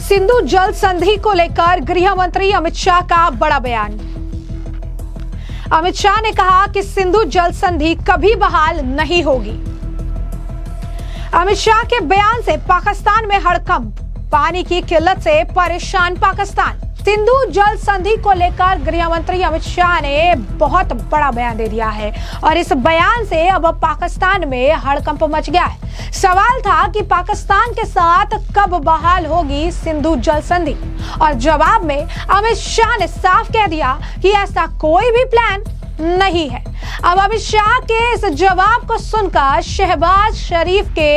सिंधु जल संधि को लेकर गृह मंत्री अमित शाह का बड़ा बयान। अमित शाह ने कहा कि सिंधु जल संधि कभी बहाल नहीं होगी। अमित शाह के बयान से पाकिस्तान में हड़कंप, पानी की किल्लत से परेशान पाकिस्तान। सिंधु जल संधि को लेकर गृह मंत्री अमित शाह ने बहुत बड़ा बयान दे दिया है और इस बयान से अब पाकिस्तान में हड़कंप मच गया है। सवाल था कि पाकिस्तान के साथ कब बहाल होगी सिंधु जल संधि और जवाब में अमित शाह ने साफ कह दिया कि ऐसा कोई भी प्लान नहीं है। अब अमित शाह के इस जवाब को सुनकर शहबाज शरीफ के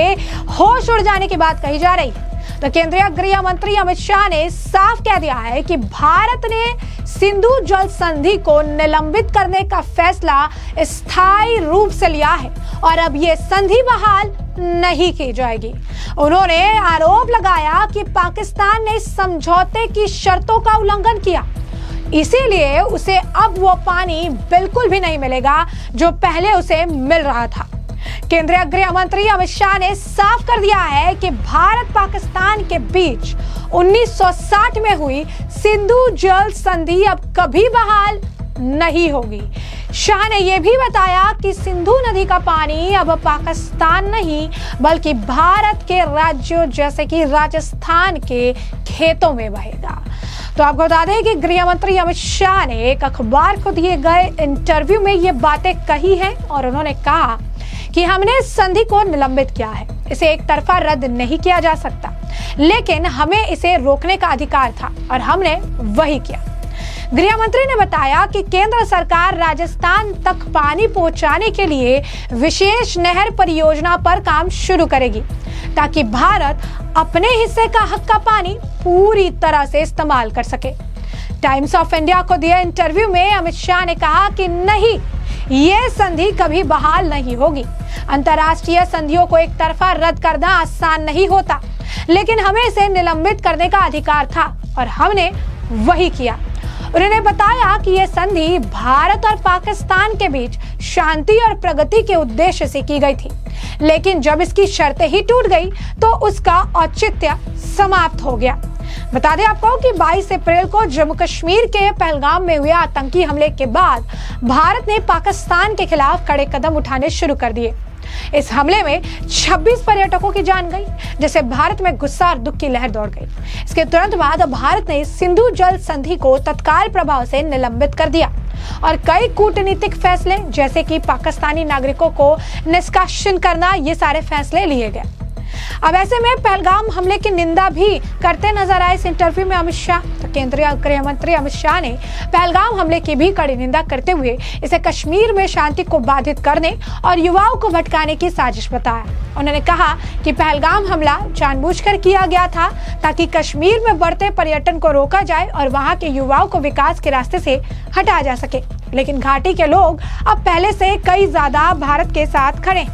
होश उड़ जाने की बात कही जा रही है। तो केंद्रीय गृह मंत्री अमित शाह ने साफ कह दिया है कि भारत ने सिंधु जल संधि को निलंबित करने का फैसला स्थायी रूप से लिया है और अब ये संधि बहाल नहीं की जाएगी। उन्होंने आरोप लगाया कि पाकिस्तान ने समझौते की शर्तों का उल्लंघन किया, इसीलिए उसे अब वो पानी बिल्कुल भी नहीं मिलेगा जो पहले उसे मिल रहा था। केंद्रीय गृह मंत्री अमित शाह ने साफ कर दिया है कि भारत पाकिस्तान के बीच 1960 में हुई सिंधु जल संधि अब कभी बहाल नहीं होगी। शाह ने यह भी बताया कि सिंधु नदी का पानी अब पाकिस्तान नहीं बल्कि भारत के राज्यों जैसे कि राजस्थान के खेतों में बहेगा। तो आपको बता दें कि गृह मंत्री अमित शाह ने एक अखबार को दिए गए इंटरव्यू में ये बातें कही हैं और उन्होंने कहा कि हमने इस संधि को निलंबित किया है, इसे एक तरफा रद्द नहीं किया जा सकता, लेकिन हमें इसे रोकने का अधिकार था और हमने वही किया। गृह मंत्री ने बताया कि केंद्र सरकार राजस्थान तक पानी पहुंचाने के लिए विशेष नहर परियोजना पर काम शुरू करेगी ताकि भारत अपने हिस्से का हक का पानी पूरी तरह से इस्तेमाल कर सके। टाइम्स ऑफ इंडिया को दिए इंटरव्यू में अमित शाह ने कहा कि नहीं, ये संधि कभी बहाल नहीं होगी। अंतर्राष्ट्रीय संधियों को एक तरफा रद्द करना आसान नहीं होता, लेकिन हमें इसे निलंबित करने का अधिकार था और हमने वही किया। उन्होंने बताया कि यह संधि भारत और पाकिस्तान के बीच शांति और प्रगति के उद्देश्य से की गई थी, लेकिन जब इसकी शर्तें ही टूट गई तो उसका औचित्य समाप्त हो गया। बता दें आपको कि 22 अप्रैल को जम्मू कश्मीर के पहलगाम में हुए आतंकी हमले के बाद भारत ने पाकिस्तान के खिलाफ कड़े कदम उठाने शुरू कर दिए। इस हमले में 26 पर्यटकों की जान गई, जिससे भारत में गुस्सा और दुख की लहर दौड़ गई। इसके तुरंत बाद भारत ने सिंधु जल संधि को तत्काल प्रभाव से निलंबित कर दिया और कई कूटनीतिक फैसले जैसे कि पाकिस्तानी नागरिकों को निष्कासित करना, ये सारे फैसले लिए गए। अब ऐसे में पहलगाम हमले की निंदा भी करते नजर आए इस इंटरव्यू में अमित शाह। तो केंद्रीय गृह मंत्री अमित शाह ने पहलगाम हमले की भी कड़ी निंदा करते हुए इसे कश्मीर में शांति को बाधित करने और युवाओं को भटकाने की साजिश बताया। उन्होंने कहा कि पहलगाम हमला जानबूझकर किया गया था ताकि कश्मीर में बढ़ते पर्यटन को रोका जाए और वहां के युवाओं को विकास के रास्ते से हटाया जा सके, लेकिन घाटी के लोग अब पहले से कई ज्यादा भारत के साथ खड़े।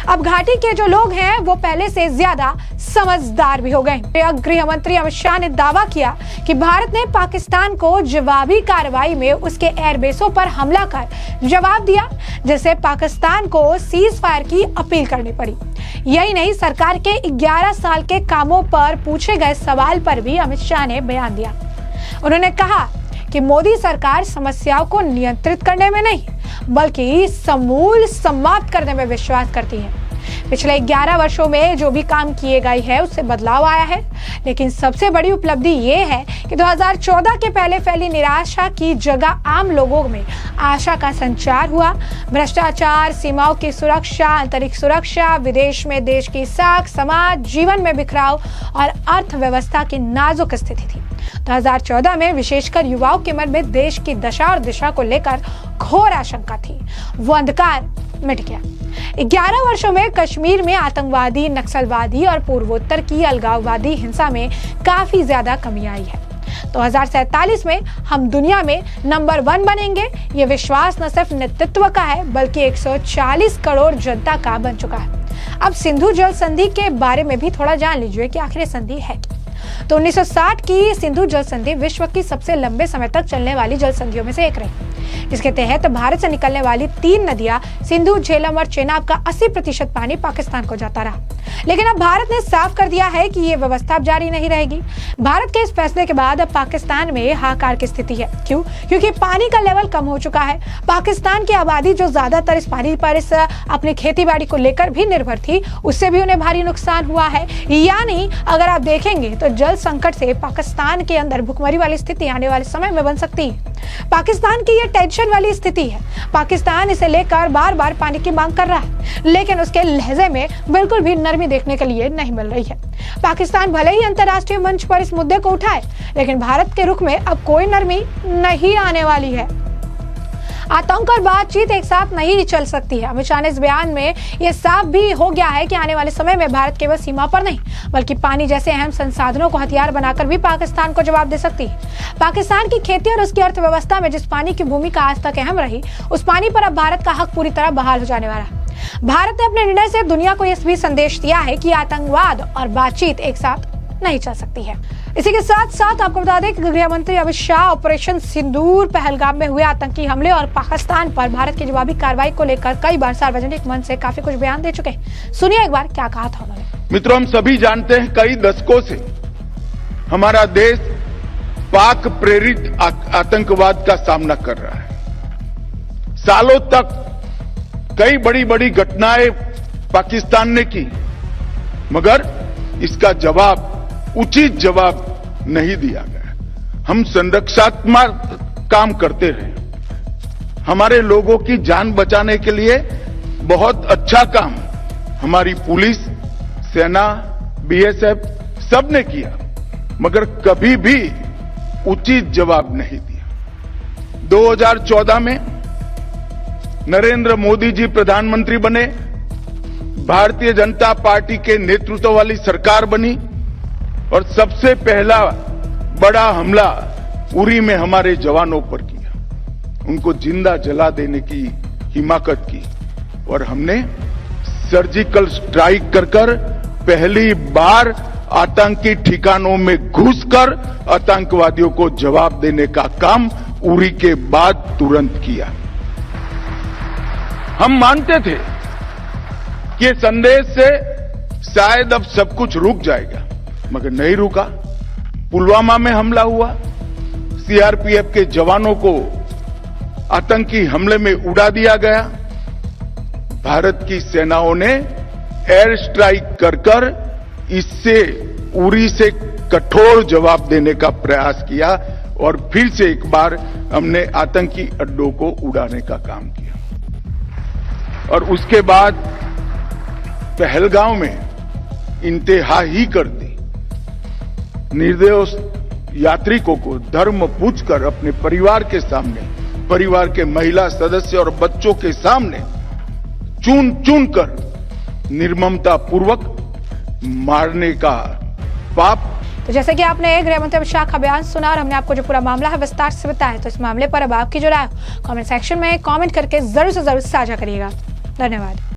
अब घाटी के जो लोग हैं वो पहले से ज्यादा समझदार भी हो गए। गृह मंत्री अमित शाह ने दावा किया कि भारत ने पाकिस्तान को जवाबी कार्रवाई में उसके एयरबेसों पर हमला कर जवाब दिया, जिससे पाकिस्तान को सीज फायर की अपील करनी पड़ी। यही नहीं, सरकार के 11 साल के कामों पर पूछे गए सवाल पर भी अमित शाह ने बयान दिया। उन्होंने कहा कि मोदी सरकार समस्याओं को नियंत्रित करने में नहीं बल्कि समूल समाप्त करने में विश्वास करती है। पिछले 11 वर्षों में जो भी काम किए गए हैं उससे बदलाव आया है, लेकिन सबसे बड़ी उपलब्धि ये है कि 2014 के पहले फैली निराशा की जगह आम लोगों में आशा का संचार हुआ। भ्रष्टाचार, सीमाओं की सुरक्षा, अंतरिक्ष सुरक्षा, विदेश में देश की साख, समाज, जीवन में बिखराव और अर्थव्यवस्था की नाजुक स्थिति थी। 2014 में विशेषकर युवाओं के मन में देश की दशा और दिशा को लेकर घोर आशंका थी। वो अंधकार मिट गया। 11 वर्षों में कश्मीर में आतंकवादी, नक्सलवादी और पूर्वोत्तर की अलगाववादी हिंसा में काफी ज्यादा कमी आई है। 2047 में हम दुनिया में नंबर 1 बनेंगे, ये विश्वास न सिर्फ नेतृत्व का है बल्कि 140 करोड़ जनता का बन चुका है। अब सिंधु जल संधि के बारे में भी थोड़ा जान लीजिए कि आखिर संधि है। तो 1960 की सिंधु जल संधि विश्व की सबसे लंबे समय तक चलने वाली जल संधियों में से एक रही। जिसके तहत भारत से निकलने वाली 3 नदियां सिंधु, झेलम और चेनाब का 80% पानी पाकिस्तान को जाता रहा। लेकिन अब भारत ने साफ कर दिया है कि ये व्यवस्था अब जारी नहीं रहेगी। भारत के इस फैसले के बाद अब पाकिस्तान में हाहाकार की स्थिति है। क्यों? क्योंकि पानी का लेवल कम हो चुका है। पाकिस्तान की आबादी जो ज्यादातर इस पानी पर अपनी खेती बाड़ी को लेकर भी निर्भर थी, उससे भी उन्हें भारी नुकसान हुआ है। यानी अगर आप देखेंगे तो जल संकट से पाकिस्तान के अंदर भुखमरी वाली स्थिति आने वाले समय में बन सकती है। पाकिस्तान की ये टेंशन वाली स्थिति है। पाकिस्तान इसे लेकर बार बार पानी की मांग कर रहा है, लेकिन उसके लहजे में बिल्कुल भी नरमी देखने के लिए नहीं मिल रही है। पाकिस्तान भले ही अंतर्राष्ट्रीय मंच पर इस मुद्दे को उठाए, लेकिन भारत के रुख में अब कोई नरमी नहीं आने वाली है। आतंक और बातचीत एक साथ नहीं चल सकती है। अमित शाह ने इस बयान में यह साफ भी हो गया है कि आने वाले समय में भारत केवल सीमा पर नहीं, बल्कि पानी जैसे अहम संसाधनों को हथियार बनाकर भी पाकिस्तान को जवाब दे सकती है। पाकिस्तान की खेती और उसकी अर्थव्यवस्था में जिस पानी की भूमिका आज तक अहम रही, उस पानी पर अब भारत का हक पूरी तरह बहाल हो जाने वाला है। भारत ने अपने निर्णय से दुनिया को यह भी संदेश दिया है कि आतंकवाद और बातचीत एक साथ नहीं चल सकती है। इसी के साथ साथ आपको बता दें कि गृह मंत्री अमित शाह ऑपरेशन सिंदूर, पहलगाम में हुए आतंकी हमले और पाकिस्तान पर भारत की जवाबी कार्रवाई को लेकर कई बार सार्वजनिक मंच से काफी कुछ बयान दे चुके हैं। सुनिए एक बार क्या कहा था उन्होंने। मित्रों, हम सभी जानते हैं कई दशकों से हमारा देश पाक प्रेरित आतंकवाद का सामना कर रहा है। सालों तक कई बड़ी बड़ी घटनाएं पाकिस्तान ने की, मगर इसका जवाब, उचित जवाब नहीं दिया गया। हम संरक्षात्मक काम करते रहे। हमारे लोगों की जान बचाने के लिए बहुत अच्छा काम हमारी पुलिस, सेना, बीएसएफ सबने किया, मगर कभी भी उचित जवाब नहीं दिया। 2014 में नरेंद्र मोदी जी प्रधानमंत्री बने, भारतीय जनता पार्टी के नेतृत्व वाली सरकार बनी और सबसे पहला बड़ा हमला उरी में हमारे जवानों पर किया। उनको जिंदा जला देने की हिमाकत की और हमने सर्जिकल स्ट्राइक कर पहली बार आतंकी ठिकानों में घुसकर आतंकवादियों को जवाब देने का काम उरी के बाद तुरंत किया। हम मानते थे कि ये संदेश से शायद अब सब कुछ रुक जाएगा, मगर नहीं रुका। पुलवामा में हमला हुआ, सीआरपीएफ के जवानों को आतंकी हमले में उड़ा दिया गया। भारत की सेनाओं ने एयर स्ट्राइक कर इससे उरी से कठोर जवाब देने का प्रयास किया और फिर से एक बार हमने आतंकी अड्डों को उड़ाने का काम किया। और उसके बाद पहलगाम में इंतहा ही कर दी। निर्दोष यात्रिकों को धर्म पूछकर अपने परिवार के सामने, परिवार के महिला सदस्य और बच्चों के सामने चुन चुन कर निर्ममता पूर्वक मारने का पाप। तो जैसे कि आपने गृह मंत्री अमित शाह का बयान सुना और हमने आपको जो पूरा मामला है विस्तार से बताया, तो इस मामले पर अब आपकी जो राय कमेंट सेक्शन में कमेंट करके जरूर से जरूर साझा करिएगा। धन्यवाद।